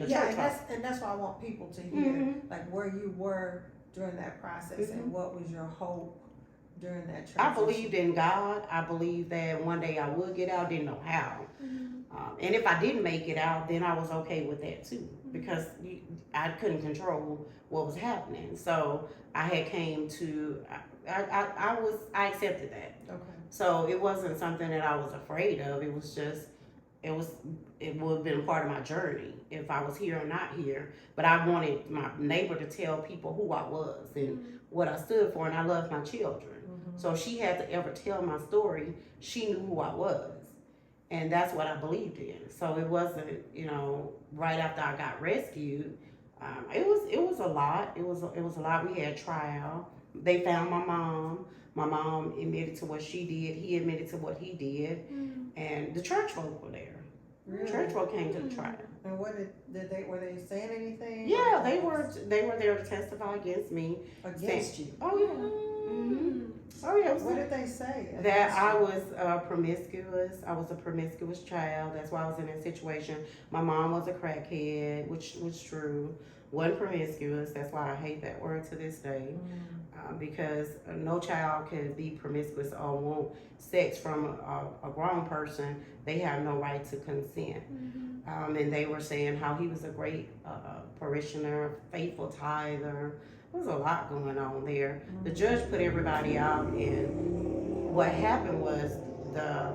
the Yeah, church and that's why I want people to hear like where you were during that process and what was your hope during that transition. I believed in God. I believed that one day I would get out. Didn't know how. And if I didn't make it out, then I was okay with that too, because I couldn't control what was happening. So I had came to, I accepted that. Okay. So it wasn't something that I was afraid of. It was just, it would have been part of my journey if I was here or not here. But I wanted my neighbor to tell people who I was and what I stood for, and I loved my children. So if she had to ever tell my story, she knew who I was. And that's what I believed in. So it wasn't, right after I got rescued, it was a lot. It was a lot. We had trial. They found my mom. My mom admitted to what she did. He admitted to what he did. And the church folk were there. Really? Church folk came to the trial. And what did they were they saying anything? Yeah, they were there to testify against me. Against you? Oh yeah. Oh yeah. What did they say? That I was promiscuous. I was a promiscuous child. That's why I was in that situation. My mom was a crackhead, which was true. Wasn't promiscuous. That's why I hate that word to this day. Because no child can be promiscuous or want sex from a grown person. They have no right to consent. And they were saying how he was a great parishioner, faithful tither. There was a lot going on there. The judge put everybody out, and what happened was the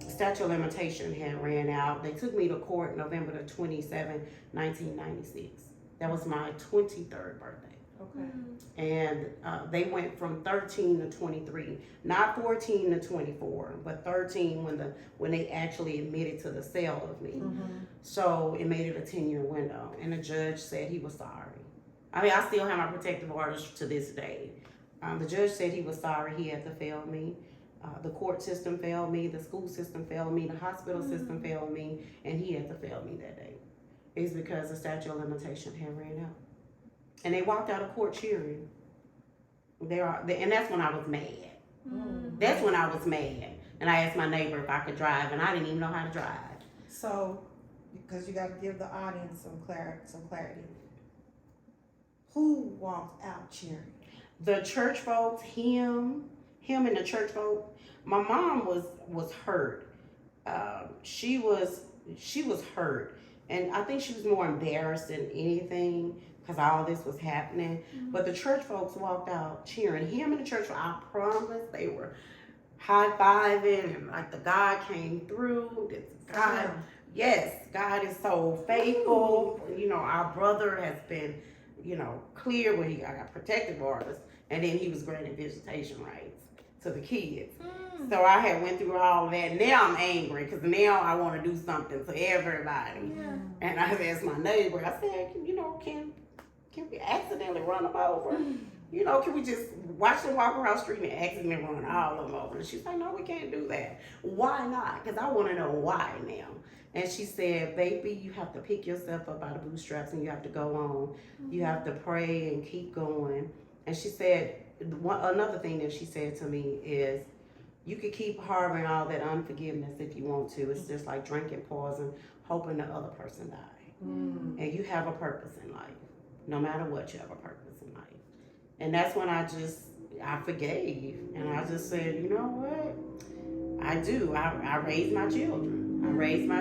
statute of limitation had ran out. They took me to court November the 27th, 1996. That was my 23rd birthday. Okay. And they went from 13 to 23, not 14 to 24, but 13 when they actually admitted to the sale of me. So it made it a 10-year window, and the judge said he was sorry. I mean, I still have my protective orders to this day. The judge said he was sorry he had to fail me. The court system failed me, the school system failed me, the hospital system failed me, and he had to fail me that day. It's because the statute of limitation had ran out. And they walked out of court cheering. And that's when I was mad. That's when I was mad. And I asked my neighbor if I could drive, and I didn't even know how to drive. So, because you got to give the audience some clarity. Who walked out cheering? The church folks, him and the church folk. My mom was hurt. She was hurt, and I think she was more embarrassed than anything because all this was happening. But the church folks walked out cheering. Him and the church, I promise, they were high-fiving, and like the God came through. God, yes, God is so faithful. Our brother has been, clear when he got protective orders, and then he was granted visitation rights to the kids. So I had went through all of that. Now I'm angry because now I want to do something to everybody. And I asked my neighbor, I said, can we accidentally run them over? Can we just watch them walk around the street and accidentally run all of them over? And she's like, no, we can't do that. Why not? Because I want to know why now. And she said, baby, you have to pick yourself up by the bootstraps and you have to go on. You have to pray and keep going. And she said, another thing that she said to me is, you could keep harboring all that unforgiveness if you want to. It's just like drinking poison, hoping the other person die. And you have a purpose in life. No matter what, you have a purpose in life. And that's when I forgave. And I just said, you know what? I do. I raised my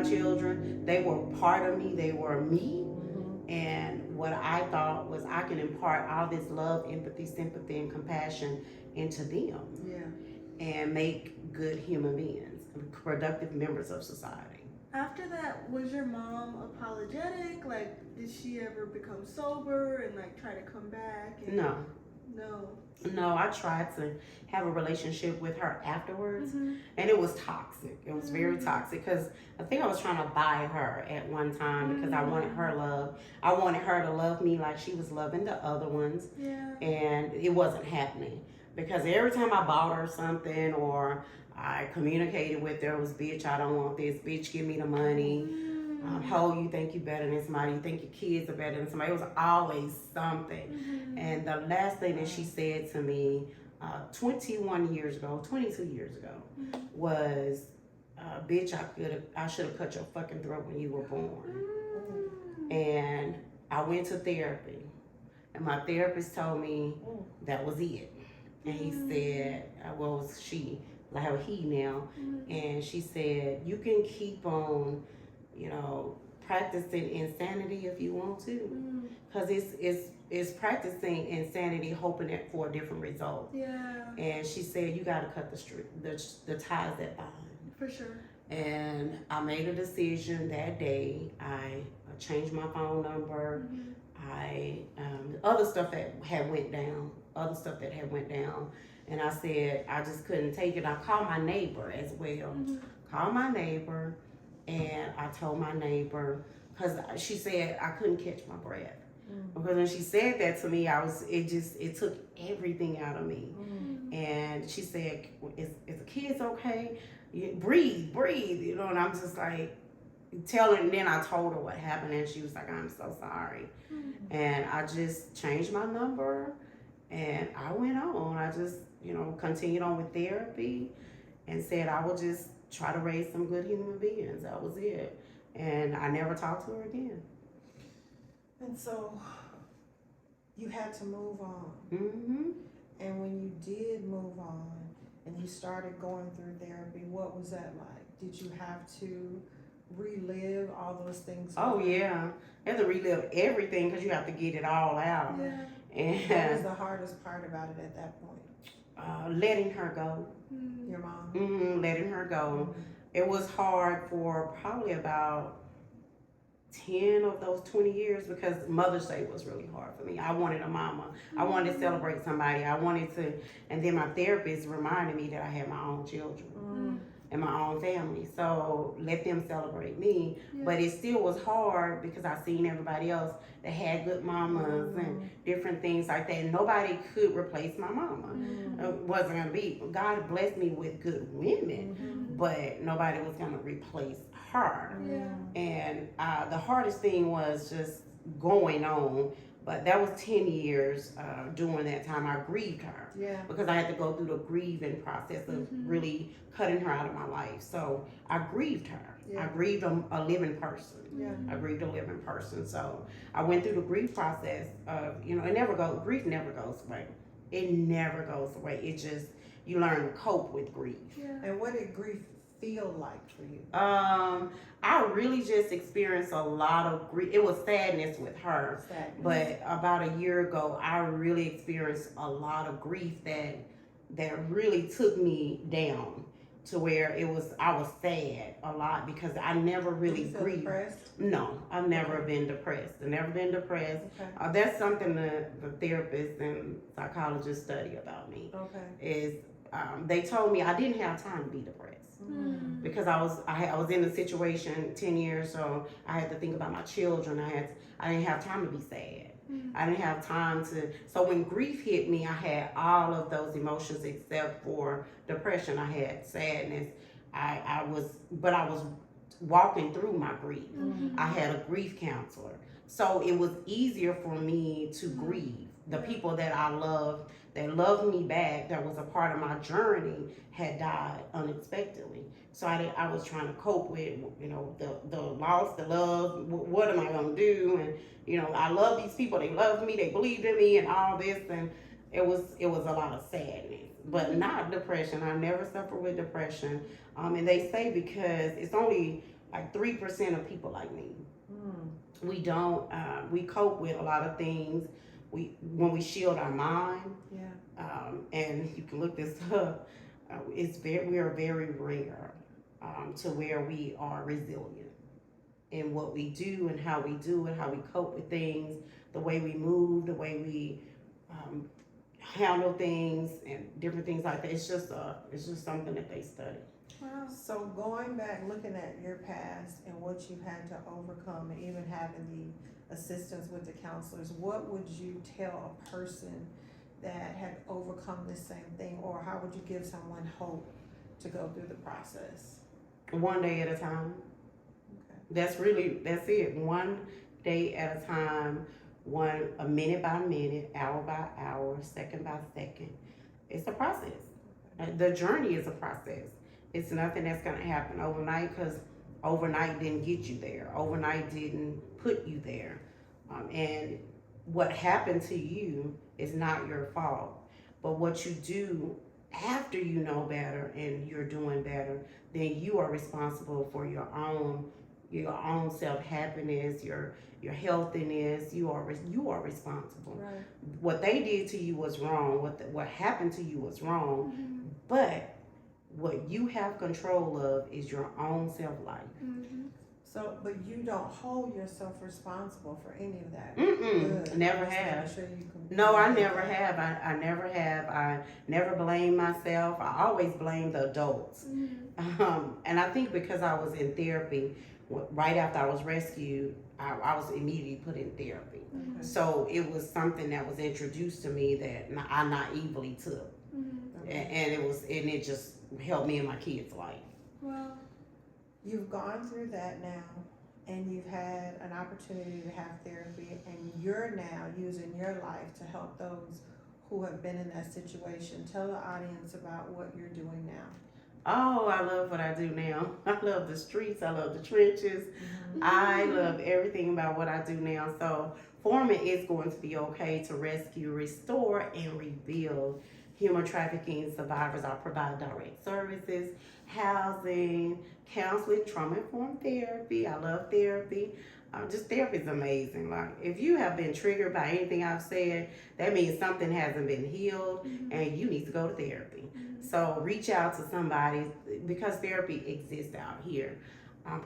children. They were part of me. They were me. And what I thought was I can impart all this love, empathy, sympathy, and compassion into them. And make good human beings, productive members of society. After that, was your mom apologetic? Like, did she ever become sober and try to come back? No. No, I tried to have a relationship with her afterwards, and it was toxic. It was very toxic because I think I was trying to buy her at one time because I wanted her love. I wanted her to love me like she was loving the other ones, and it wasn't happening because every time I bought her something or I communicated with her, it was, bitch, I don't want this. Bitch, give me the money. Ho, you think you better than somebody. You think your kids are better than somebody. It was always something. And the last thing that she said to me 22 years ago, was, bitch, I should have cut your fucking throat when you were born. And I went to therapy, and my therapist told me that was it. And he said, well, it was she, I have a he now, and she said, you can keep on, practicing insanity if you want to, because it's practicing insanity, hoping for a different result. Yeah. And she said, you got to cut the ties that bind. For sure. And I made a decision that day. I changed my phone number. I other stuff that had went down, and I said I just couldn't take it. I called my neighbor as well. Called my neighbor, and I told my neighbor, because she said I couldn't catch my breath. Because when she said that to me, it took everything out of me. And she said, is the kids okay? Breathe, and I'm just like, and then I told her what happened, and she was like, I'm so sorry. And I just changed my number, and I went on. I just, continued on with therapy, and said I would just try to raise some good human beings. That was it. And I never talked to her again. And so you had to move on. And when you did move on and you started going through therapy, what was that like? Did you have to relive all those things? Oh, yeah. You have to relive everything because you have to get it all out. Yeah. And what was the hardest part about it at that point? Letting her go. Your mom? Letting her go. It was hard for probably about 10 of those 20 years because Mother's Day was really hard for me. I wanted a mama. I wanted to celebrate somebody. And then my therapist reminded me that I had my own children and my own family. So let them celebrate me. Yeah. But it still was hard because I seen everybody else that had good mamas and different things like that. And nobody could replace my mama. It wasn't gonna be. God blessed me with good women, but nobody was gonna replace her. Yeah. And the hardest thing was just going on. But that was 10 years during that time. I grieved her. Yeah. Because I had to go through the grieving process of really cutting her out of my life. So I grieved her. Yeah. I grieved a living person. Yeah. I grieved a living person. So I went through the grief process of, grief never goes away. It never goes away. It just, you learn to cope with grief. Yeah. And what did grief feel like for you? I really just experienced a lot of grief. It was sadness with her. Sadness. But about a year ago, I really experienced a lot of grief that really took me down to where I was sad a lot because I never really grieved. Depressed? No, I've never been depressed. I've never been depressed. Okay. That's something the therapists and psychologists study about me. Okay. Is they told me I didn't have time to be depressed. Because I was in a situation 10 years, so I had to think about my children. I didn't have time to be sad. I didn't have time to. So when grief hit me, I had all of those emotions except for depression. I had sadness. I was walking through my grief. I had a grief counselor, so it was easier for me to grieve. The people that I loved, that loved me back, that was a part of my journey, had died unexpectedly. So I was trying to cope with, the loss, the love. What am I gonna do? And I love these people. They loved me. They believed in me, and all this. And it was a lot of sadness, but not depression. I never suffered with depression. And they say because it's only like 3% of people like me. We don't. We cope with a lot of things. When we shield our mind. Yeah. And you can look this up. We are very rare to where we are resilient in what we do and how we do it, how we cope with things, the way we move, the way we handle things, and different things like that. It's just something that they study. Wow. So going back, looking at your past and what you had to overcome, and even having the assistance with the counselors, what would you tell a person that had overcome the same thing, or how would you give someone hope to go through the process? One day at a time. Okay. That's it. One day at a time, a minute by minute, hour by hour, second by second. It's a process. The journey is a process. It's nothing that's going to happen overnight because Overnight didn't get you there. Overnight didn't put you there. And what happened to you is not your fault. But what you do after you know better and you're doing better, then you are responsible for your own self happiness, your healthiness. You are responsible. Right. What they did to you was wrong. What happened to you was wrong. Mm-hmm. But what you have control of is your own self life. Mm-hmm. So, but you don't hold yourself responsible for any of that. Mm-mm. Never Just have. making sure you can- No, I never have. I never have. I never blame myself. I always blame the adults. Mm-hmm. And I think because I was in therapy, right after I was rescued, I was immediately put in therapy. Mm-hmm. So it was something that was introduced to me that I naively took. Mm-hmm. And it just helped me in my kids' life. Well, You've gone through that now, and you've had an opportunity to have therapy, and you're now using your life to help those who have been in that situation. Tell the audience about what you're doing now. Oh, I love what I do now. I love the streets. I love the trenches. I love everything about what I do now. So, Foreman is going to be okay to rescue, restore, and rebuild human trafficking survivors. I provide direct services, housing, counseling, trauma-informed therapy. I love therapy. Just therapy is amazing. Like, if you have been triggered by anything I've said, that means something hasn't been healed, and you need to go to therapy. So reach out to somebody, because therapy exists out here.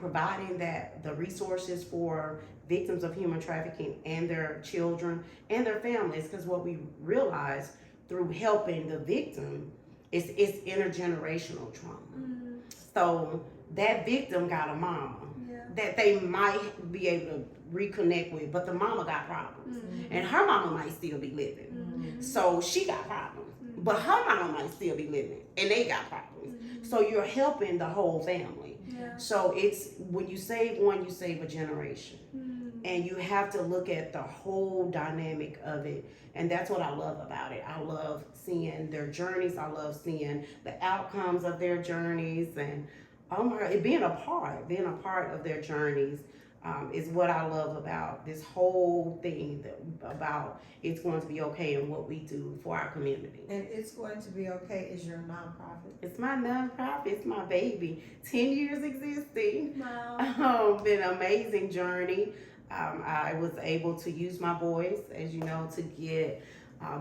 Providing that the resources for victims of human trafficking and their children and their families, because what we realize through helping the victim is it's intergenerational trauma. mm-hmm. So that victim got a mama Yeah. that they might be able to reconnect with, but the mama got problems, Mm-hmm. and her mama might still be living. Mm-hmm. So she got problems, but her mama might still be living, and they got problems. Mm-hmm. So you're helping the whole family. Yeah. So it's when you save one, you save a generation. Mm-hmm. And you have to look at the whole dynamic of it. And that's what I love about it. I love seeing their journeys. I love seeing the outcomes of their journeys. And oh my God, being a part of their journeys is what I love about this whole thing about it's going to be okay and what we do for our community. And It's Going to Be Okay is your nonprofit. It's my nonprofit. It's my baby. 10 years existing. Wow. Been an amazing journey. I was able to use my voice, as you know, to get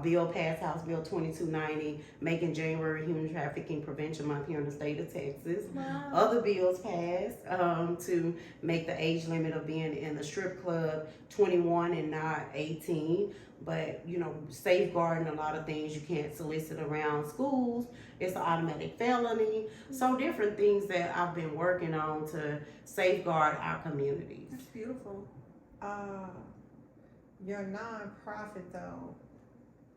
bill passed, House Bill 2290, making January Human Trafficking Prevention Month here in the state of Texas. Wow. Other bills passed to make the age limit of being in the strip club 21 and not 18. But, you know, safeguarding a lot of things. You can't solicit around schools. It's an automatic felony. So different things that I've been working on to safeguard our communities. That's beautiful. Your nonprofit, though,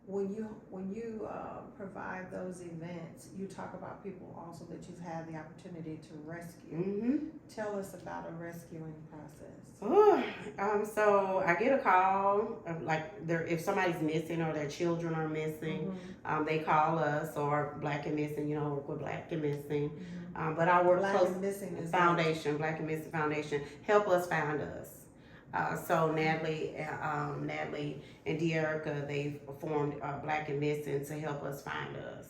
when you provide those events, you talk about people also that you've had the opportunity to rescue. Mm-hmm. Tell us about a rescuing process. So I get a call of if somebody's missing or their children are missing, they call us, or Black and Missing, work with Black and Missing. But I work Black close and Missing is Foundation, Black and Missing Foundation, help us find us. So Natalie and Dearica, they've formed Black and Missing to help us find us.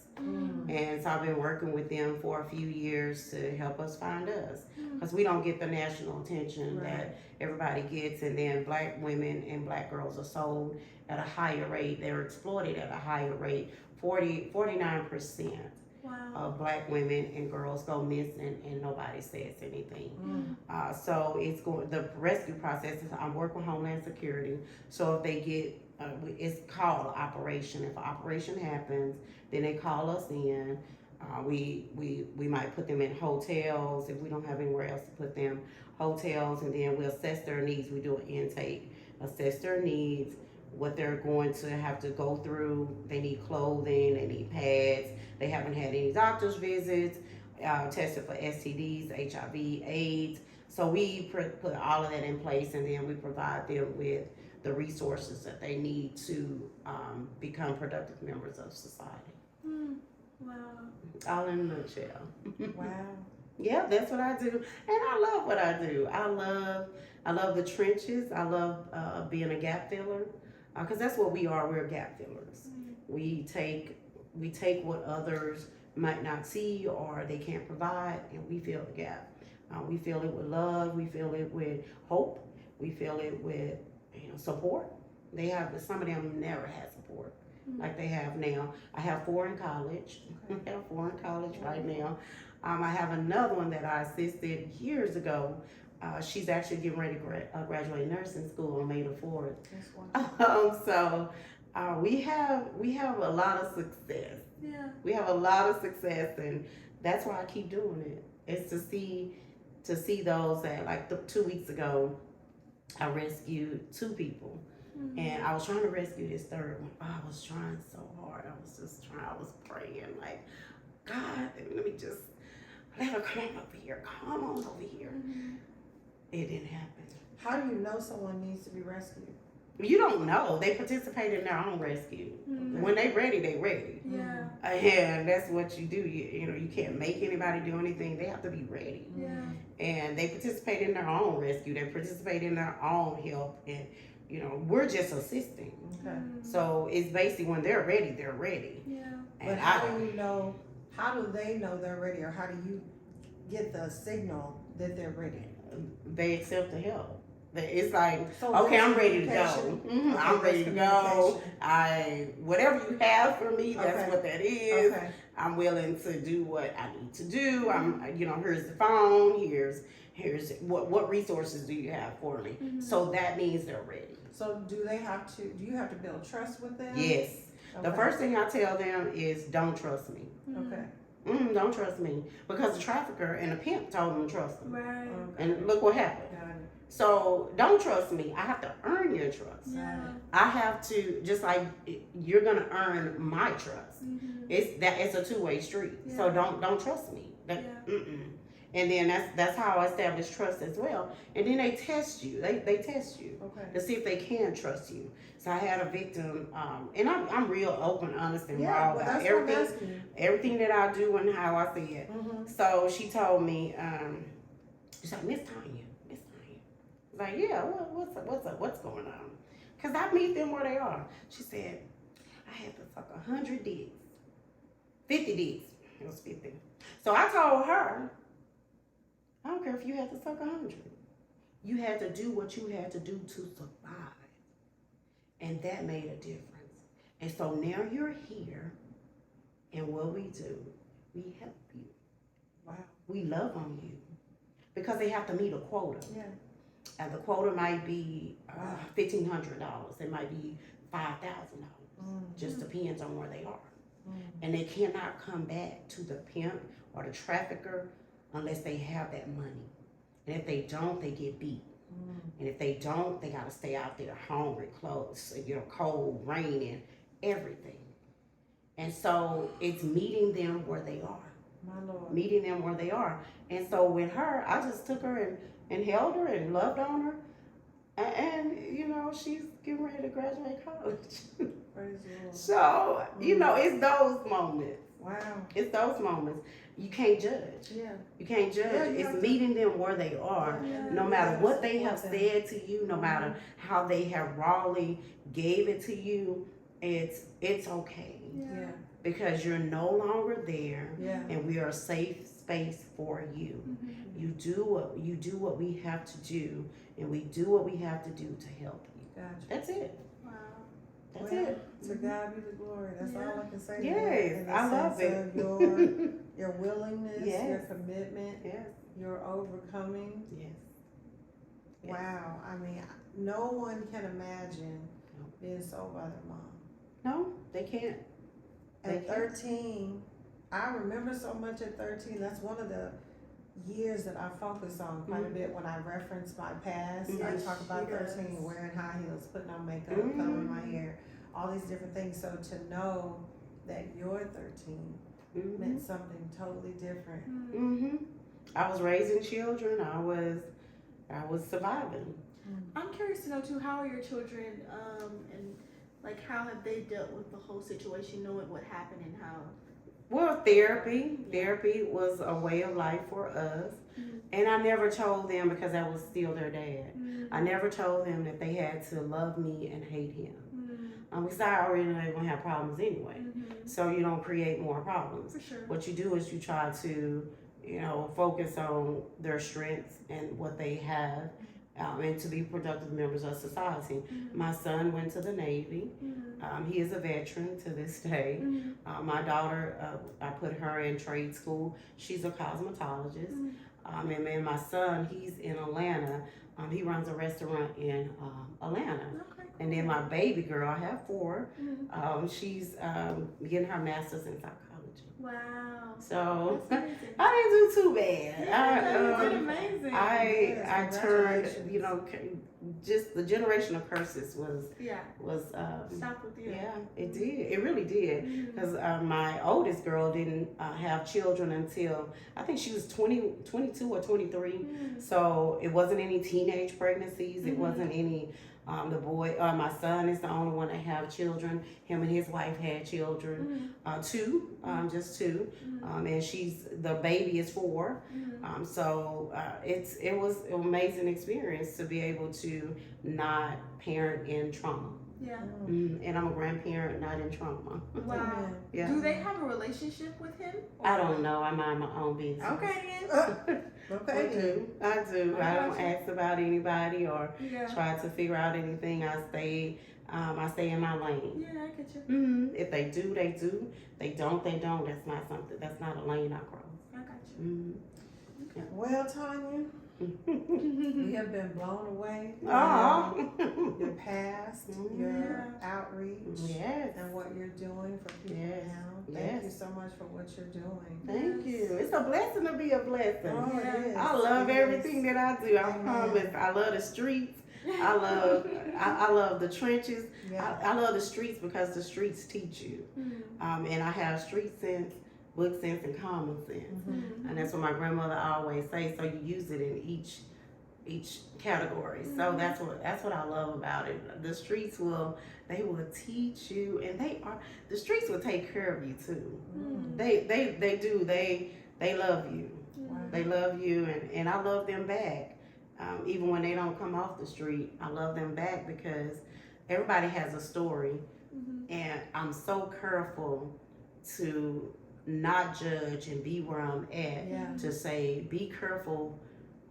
And so I've been working with them for a few years to help us find us, because we don't get the national attention that everybody gets. And then Black women and Black girls are sold at a higher rate. They're exploited at a higher rate. 49% of Black women and girls go missing and nobody says anything. So the rescue process is I work with Homeland Security. So if they get, it's called operation. If an operation happens, then they call us in. We might put them in hotels if we don't have anywhere else to put them. Hotels, and then we assess their needs. We do an intake, assess their needs, what they're going to have to go through. They need clothing, they need pads. They haven't had any doctor's visits, tested for STDs, HIV, AIDS. So we put all of that in place, and then we provide them with the resources that they need to become productive members of society. Wow. All in a nutshell. Wow. Yeah, that's what I do, and I love what I do. I love the trenches. I love being a gap filler, because that's what we are. We're gap fillers. We take we take what others might not see or they can't provide, and we fill the gap. We fill it with love. We fill it with hope. We fill it with support. They have some of them never had support like they have now. I have four in college. I have four in college right now. I have another one that I assisted years ago. She's actually getting ready to graduate nursing school on May the 4th. That's wonderful. So we have a lot of success. Yeah. We have a lot of success, and that's why I keep doing it. It's to see those that like 2 weeks ago, I rescued two people. And I was trying to rescue this third one. I was trying so hard. I was just trying. I was praying like, God, let me just let her come on over here. Come on over here. It didn't happen. How do you know someone needs to be rescued? You don't know. They participate in their own rescue. When they ready, they ready. Yeah. And that's what you do. You can't make anybody do anything. They have to be ready. Yeah. And they participate in their own rescue. They participate in their own help. And we're just assisting. Okay. So it's basically when they're ready, they're ready. Yeah. But And how do you know? How do they know they're ready, or how do you get the signal that they're ready? They accept the help. It's like, So okay, there's I'm ready to go. communication? Okay, I'm ready to there's go. communication. Whatever you have for me, that's Okay. what that is. Okay. I'm willing to do what I need to do. Here's the phone. Here's what resources do you have for me? So that means they're ready. So do you have to build trust with them? Yes. The Okay. first thing I tell them is don't trust me. Okay. Don't trust me, because the trafficker and the pimp told them to trust them, Right. Okay. and look what happened. Got it. So don't trust me. I have to earn your trust. Yeah. I have to, just like you're gonna earn my trust. It's a two-way street. So Yeah. don't trust me. Yeah. And then that's how I establish trust as well. And then they test you. They test you Okay. to see if they can trust you. So I had a victim, and I'm real open, honest, and Yeah, raw well, about that's what I'm everything, asking you. everything that I do and how I see it. So she told me, she's like, Miss Tonya. Like, yeah, what's up? What's going on? Because I meet them where they are. She said, I had to suck 100 dicks. 50 dicks. It was 50. So I told her, I don't care if you had to suck 100. You had to do what you had to do to survive. And that made a difference. And so now you're here, and what we do, we help you. Wow. We love on you. Because they have to meet a quota. Yeah. And the quota might be $1,500. It might be $5,000. Just depends on where they are. And they cannot come back to the pimp or the trafficker unless they have that money. And if they don't, they get beat. And if they don't, they gotta stay out there hungry, close, cold, raining, everything. And so it's meeting them where they are. My Lord. Meeting them where they are. And so with her, I just took her and held her and loved on her. And she's getting ready to graduate college. Praise the Lord. So, it's those moments. Wow. It's those moments. You can't judge. Yeah. You can't judge. Yeah, you It's have to- meeting them where they are. Yeah. No matter Yeah, what they have support them. said to you, no matter how they have rawly gave it to you, it's okay. Yeah. Because you're no longer there, Yeah. and we are a safe space for you. You do what we have to do, and we do what we have to do to help you. Gotcha. That's it. Wow. That's Well, it. To God be the glory. That's all I can say. to Yes, that, in the I love sense it. of your willingness, your Yes. commitment, Yes. your overcoming. Yes. Yes. Wow. I mean, no one can imagine No. being sold by their mom. No, they can't. They At can't. 13, I remember so much at 13. That's one of the years that I focus on quite a bit when I reference my past. I Mhm. talk about She does. 13, wearing high heels, putting on makeup, Mhm. coloring my hair, all these different things. So to know that you're 13 meant something totally different. I was raising children. I was surviving. I'm curious to know too, how are your children, and like how have they dealt with the whole situation, knowing what happened and how Well, therapy was a way of life for us. Mhm. And I never told them because I was still their dad. Mhm. I never told them that they had to love me and hate him. Mhm. Because I already know they're going to have problems anyway. Mhm. So you don't create more problems. For sure. What you do is you try to, focus on their strengths and what they have, and to be productive members of society. Mhm. My son went to the Navy. Mhm. He is a veteran to this day. Mhm. My daughter, I put her in trade school. She's a cosmetologist. Mhm. And then my son, he's in Atlanta. He runs a restaurant in Atlanta. Okay. And then my baby girl, I have 4. Mhm. She's getting her master's in psychology. Wow. So That's amazing. I didn't do too bad. Yeah, you did amazing. I turned, Congratulations. just the generational curses was Yeah. Stop with you. yeah, it did. It really did. Mhm. Because my oldest girl didn't have children until I think she was 22 or 23. Mhm. So it wasn't any teenage pregnancies. It Mhm. wasn't any. The boy, my son is the only one that have children. Him and his wife had children, Mhm. 2, just 2, Mhm. and the baby is 4. Mhm. So it was an amazing experience to be able to not parent in trauma. Yeah. And I'm a grandparent, not in trauma. Wow. Yeah. Do they have a relationship with him? I don't know. I mind my own business. Okay. I Okay. do. I I don't gotcha. ask about anybody or Yeah. try to figure out anything. I stay in my lane. Yeah, I get you. If they do, they do. They don't, they don't. That's not something. That's not a lane I cross. I got you. Well, Tonya, we have been blown away by Oh. your past, your outreach, Yes. and what you're doing for people Yes. now. Thank you Yes. so much for what you're doing. Thank you. It's a blessing to be a blessing. Oh, it is. I love It everything is. that I do. I Amen. promise. I love the streets. I love the trenches. Yeah. I love the streets because the streets teach you. Mhm. And I have street sense, book sense, and common sense. Mhm. And that's what my grandmother always say. So you use it in each category. So that's what I love about it. The streets will teach you, and the streets will take care of you too. Mhm. They do. They love you. Wow. They love you, and I love them back. Even when they don't come off the street, I love them back because everybody has a story, Mhm. and I'm so careful to not judge and be where I'm at. Yeah. To say, be careful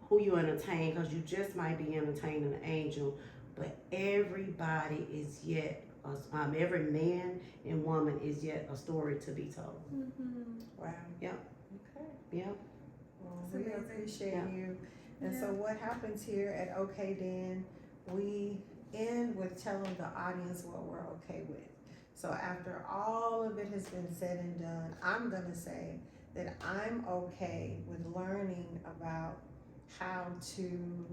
who you entertain, because you just might be entertaining an angel, but everybody is yet, every man and woman is yet a story to be told. Mhm. Wow. Yeah. Okay. Yeah. Well, That's we amazing. appreciate Yeah. you. And Yeah. so what happens here at OK Den, we end with telling the audience what we're okay with. So after all of it has been said and done, I'm gonna say that I'm okay with learning about how to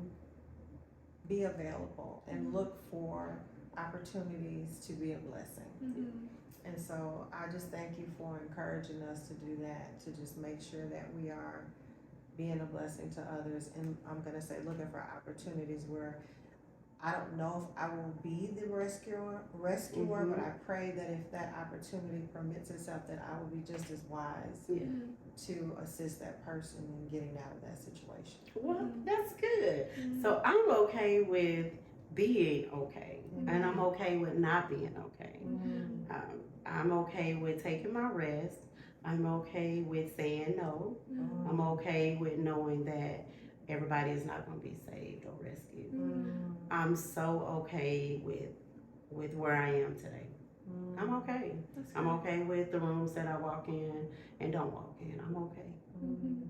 be available and look for opportunities to be a blessing. Mhm. And so I just thank you for encouraging us to do that, to just make sure that we are being a blessing to others. And I'm gonna say, looking for opportunities where I don't know if I will be the rescuer, but I pray that if that opportunity permits itself, that I will be just as wise Yeah. Mhm. to assist that person in getting out of that situation. Well, that's good. Mhm. So I'm okay with being okay, Mhm. and I'm okay with not being okay. Mhm. I'm okay with taking my rest. I'm okay with saying no. Mhm. I'm okay with knowing that everybody is not going to be saved or rescued. Mhm. I'm so okay with where I am today. I'm okay. That's I'm good. okay with the rooms that I walk in and don't walk in. I'm okay. Mhm.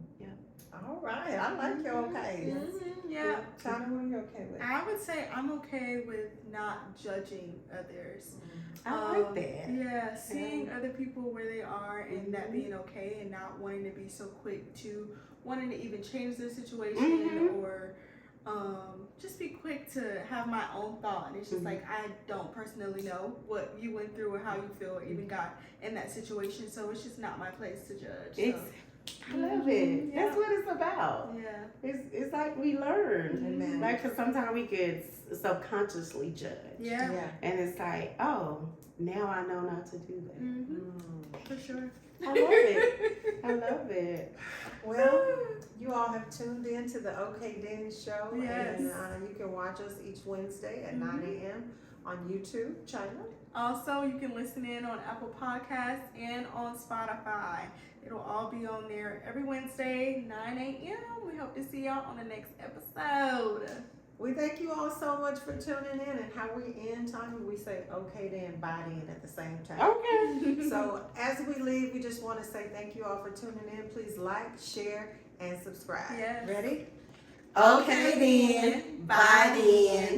All right, I like your okay. Mhm. Yeah. Chyna, what are you okay with? I would say I'm okay with not judging others. I like that. Yeah, seeing other people where they are and that Mhm. being okay and not wanting to be so quick to wanting to even change their situation Mhm. or just be quick to have my own thought. And it's just Mhm. like I don't personally know what you went through or how you feel or even got in that situation, so it's just not my place to judge. So. I love it. Yeah. That's what it's about. Yeah. It's like we learn. Amen. Like, cause sometimes we could subconsciously judge. Yeah. And it's like, oh, now I know not to do that. Mm-hmm. Mm. For sure. I love it. I love it. Well, you all have tuned in to the OK Den show, Yes. and you can watch us each Wednesday at 9 a.m. on YouTube, Chyna. Also, you can listen in on Apple Podcasts and on Spotify. It'll all be on there every Wednesday, 9 a.m. We hope to see y'all on the next episode. We thank you all so much for tuning in, and how we end time, we say OK Den, bye then at the same time. Okay. So as we leave, we just want to say thank you all for tuning in. Please like, share, and subscribe. Yes. Ready? Okay then. Bye then.